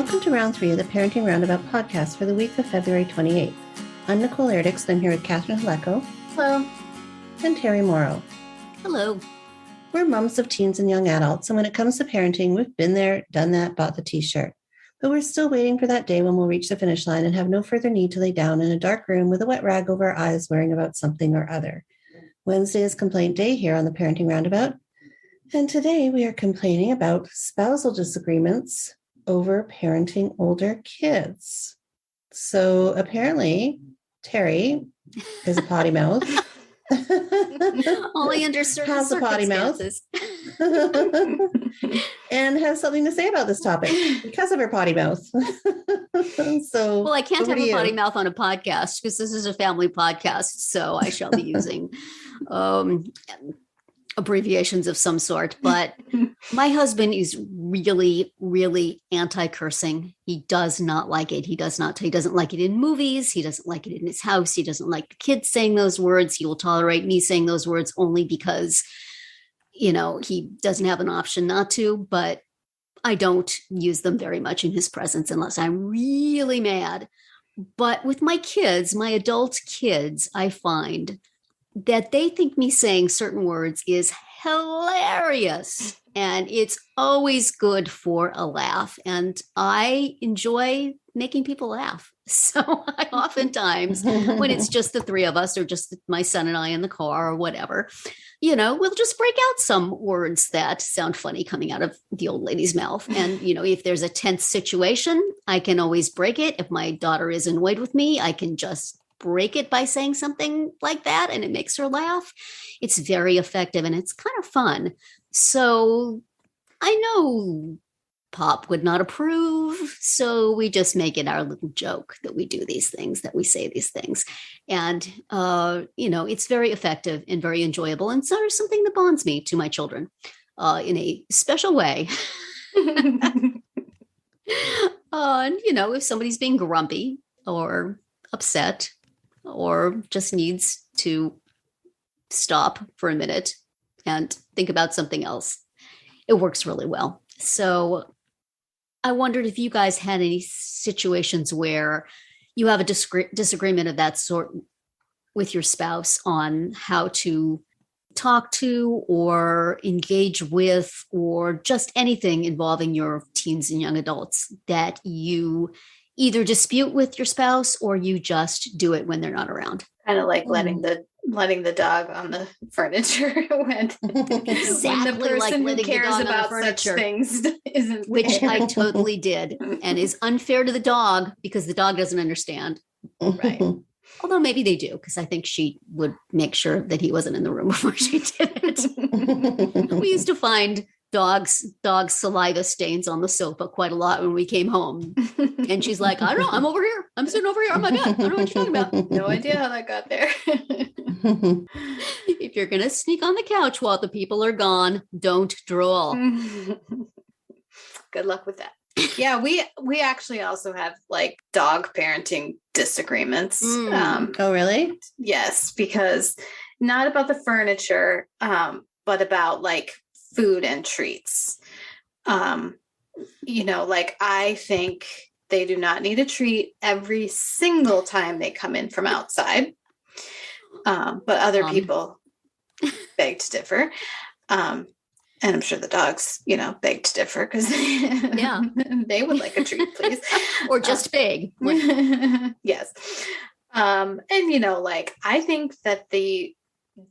Welcome to round 3 of the Parenting Roundabout podcast for the week of February 28th. I'm Nicole Erdix, and I'm here with Catherine Haleko. Hello. And Terry Morrow. Hello. We're moms of teens and young adults, and when it comes to parenting, we've been there, done that, bought the t-shirt. But we're still waiting for that day when we'll reach the finish line and have no further need to lay down in a dark room with a wet rag over our eyes worrying about something or other. Wednesday is complaint day here on the Parenting Roundabout, and today we are complaining about spousal disagreements over parenting older kids. So apparently, Terry is a potty mouth. Only under certain has a potty mouth and has something to say about this topic because of her potty mouth. So, well, I can't have a potty mouth on a podcast because this is a family podcast. So I shall be using abbreviations of some sort. But my husband is really, really anti-cursing. He does not like it. He doesn't like it in movies. He doesn't like it in his house. He doesn't like the kids saying those words. He will tolerate me saying those words only because, he doesn't have an option not to, but I don't use them very much in his presence unless I'm really mad. But with my kids, my adult kids, I find that they think me saying certain words is hilarious, and it's always good for a laugh. And I enjoy making people laugh. So I oftentimes, when it's just the three of us or just my son and I in the car or whatever, we'll just break out some words that sound funny coming out of the old lady's mouth. And, if there's a tense situation, I can always break it. If my daughter is annoyed with me, I can just break it by saying something like that, and it makes her laugh. It's very effective and it's kind of fun. So I know Pop would not approve, so we just make it our little joke that we do these things, that we say these things. And, it's very effective and very enjoyable, and so there's something that bonds me to my children in a special way. And, if somebody's being grumpy or upset or just needs to stop for a minute and think about something else, it works really well. So I wondered if you guys had any situations where you have a disagreement of that sort with your spouse on how to talk to or engage with, or just anything involving your teens and young adults that you either dispute with your spouse or you just do it when they're not around. Kind of like letting the dog on the furniture when the person who cares about such things isn't which there. I totally did, and is unfair to the dog because the dog doesn't understand. Right. Although maybe they do, because I think she would make sure that he wasn't in the room before she did it. We used to find dog's saliva stains on the sofa quite a lot when we came home. And she's like, I don't know, I'm over here. I'm sitting over here on my bed. I don't know what you're talking about. No idea how that got there. If you're going to sneak on the couch while the people are gone, don't drool. Good luck with that. Yeah, we actually also have like dog parenting disagreements. Oh, really? Yes, because not about the furniture, but about like food and treats. Like I think they do not need a treat every single time they come in from outside. But other people beg to differ. And I'm sure the dogs, beg to differ because they would like a treat, please. Or just beg. Yes. And, I think that the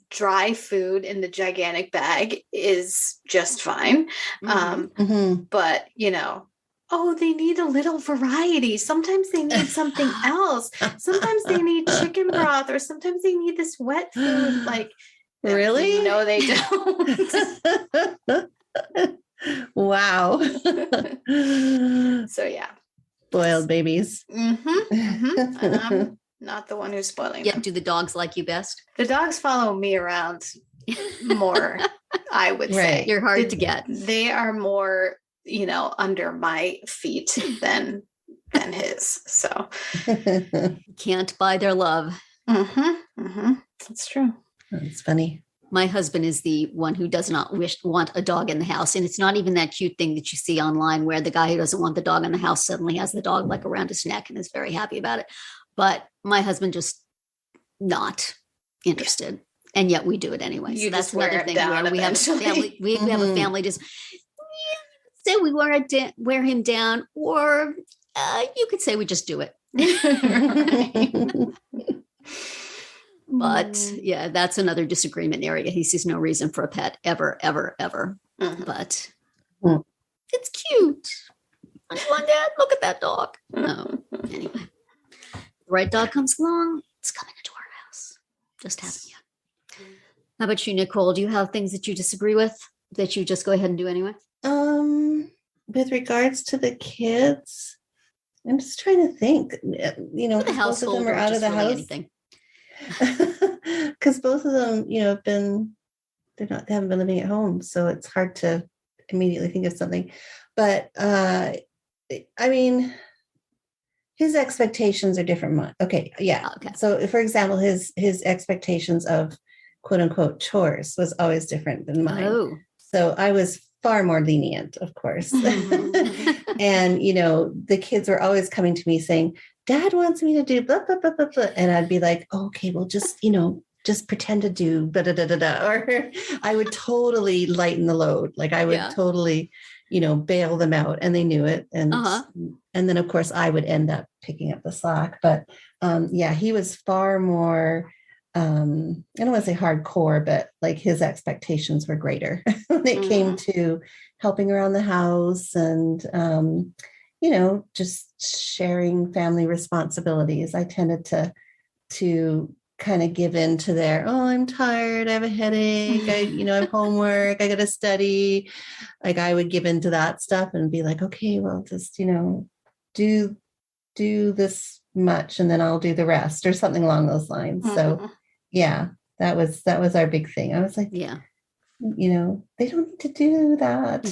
dry food in the gigantic bag is just fine. But, they need a little variety. Sometimes they need something else. Sometimes they need chicken broth, or sometimes they need this wet food. Like, really? No, they don't. Wow. So, yeah. Spoiled babies. And I'm not the one who's spoiling them. Do the dogs like you best? The dogs follow me around more, I would say. You're hard to get. They are more, under my feet than his. So can't buy their love. That's true. That's funny. my husband is the one who does not want a dog in the house. And it's not even that cute thing that you see online where the guy who doesn't want the dog in the house suddenly has the dog like around his neck and is very happy about it. But my husband just not interested. And yet we do it anyway. You so that's just wear another it thing down where we have a eventually. family, we have a family just say we wear him down, or you could say we just do it. But yeah, that's another disagreement area. He sees no reason for a pet ever, ever, ever. But it's cute. Dad, look at that dog. No, anyway, the right dog comes along, it's coming into our house. Just haven't yet. How about you, Nicole? Do you have things that you disagree with that you just go ahead and do anyway? With regards to the kids, I'm just trying to think. You know, The both of household them are or out of just the really house. anything. Because both of them, you know, they haven't been living at home, so it's hard to immediately think of something. But I mean, his expectations are different. Okay, yeah. Okay. So, for example, his expectations of "quote unquote" chores was always different than mine. Oh. So I was far more lenient, of course. And, you know, the kids were always coming to me saying, Dad wants me to do blah, blah, blah, blah, blah. And I'd be like, oh, okay, well, just, you know, just pretend to do blah, da, da, da, da. Or I would totally lighten the load. Like I would totally, you know, bail them out, and they knew it. And then, of course, I would end up picking up the slack. But yeah, he was far more, I don't want to say hardcore, but like his expectations were greater when it came to helping around the house and, you know, just sharing family responsibilities. I tended to kind of give in to their, oh, I'm tired, I have a headache, I have homework, I got to study. Like I would give in to that stuff and be like, okay, well, just, you know, do this much and then I'll do the rest or something along those lines. So yeah, that was our big thing. I was like, yeah, you know, they don't need to do that.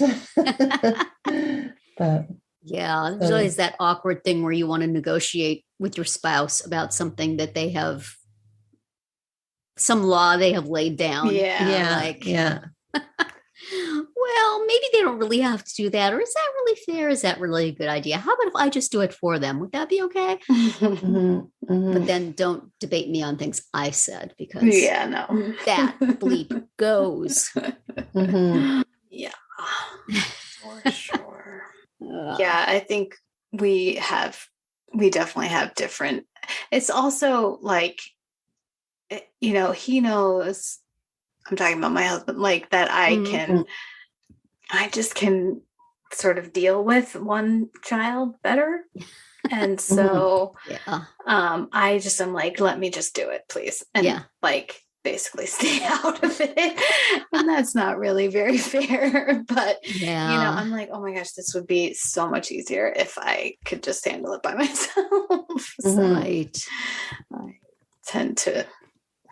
But yeah, there's always that awkward thing where you want to negotiate with your spouse about something that they have, some law they have laid down. Yeah. Well, maybe they don't really have to do that. Or is that really fair? Is that really a good idea? How about if I just do it for them? Would that be okay? But then don't debate me on things I said, because that bleep goes. Yeah, for sure. Yeah, I think we definitely have different. It's also like, you know, he knows, I'm talking about my husband, like that I just can sort of deal with one child better. And so I'm like, let me just do it, please. And like basically stay out of it. And that's not really very fair. But you know, I'm like, oh my gosh, this would be so much easier if I could just handle it by myself. So I tend to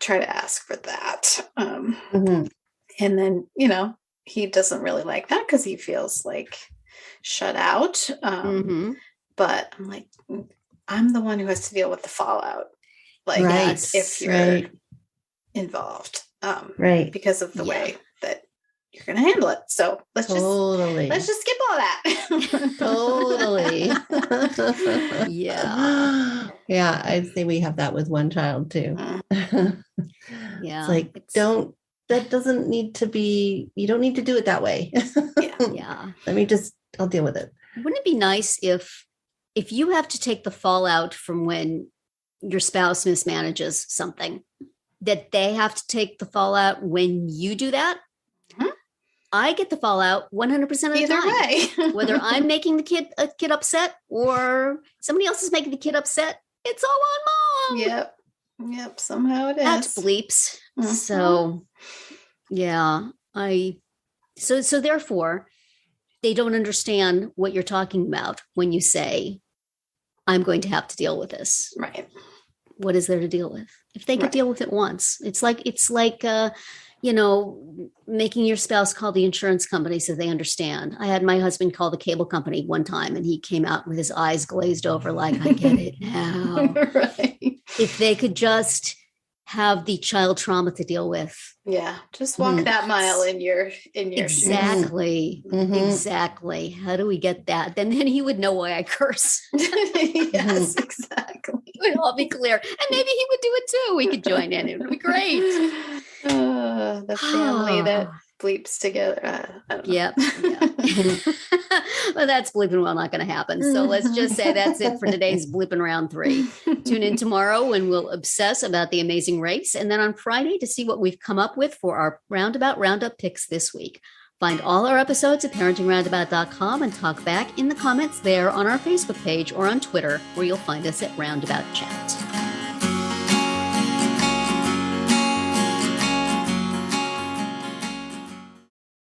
try to ask for that. And then, you know, he doesn't really like that because he feels like shut out. But I'm like, I'm the one who has to deal with the fallout. Like if you're involved, because of the way that you're going to handle it. So let's just skip all that. Totally. Yeah. I'd say we have that with one child too. It's like, that doesn't need to be, you don't need to do it that way. I'll deal with it. Wouldn't it be nice if you have to take the fallout from when your spouse mismanages something, that they have to take the fallout when you do that? I get the fallout 100% of the time. Whether I'm making the kid upset or somebody else is making the kid upset, it's all on Mom. Yep. Somehow it is. That's bleeps. So so therefore they don't understand what you're talking about when you say, I'm going to have to deal with this. Right. What is there to deal with? If they could deal with it once, it's like, you know, making your spouse call the insurance company so they understand. I had my husband call the cable company one time and he came out with his eyes glazed over like, I get it now. If they could just have the child trauma to deal with. Yeah, just walk that mile in your Exactly. Mhm. Exactly. How do we get that? Then he would know why I curse. Yes, exactly. It would all be clear. And maybe he would do it too. We could join in. It would be great. The family that bleeps together. I don't know. Yep. Well, that's bleeping well not going to happen. So let's just say that's it for today's Bleeping Round 3. Tune in tomorrow when we'll obsess about The Amazing Race. And then on Friday to see what we've come up with for our Roundabout Roundup picks this week. Find all our episodes at parentingroundabout.com and talk back in the comments there on our Facebook page or on Twitter, where you'll find us at Roundabout Chat.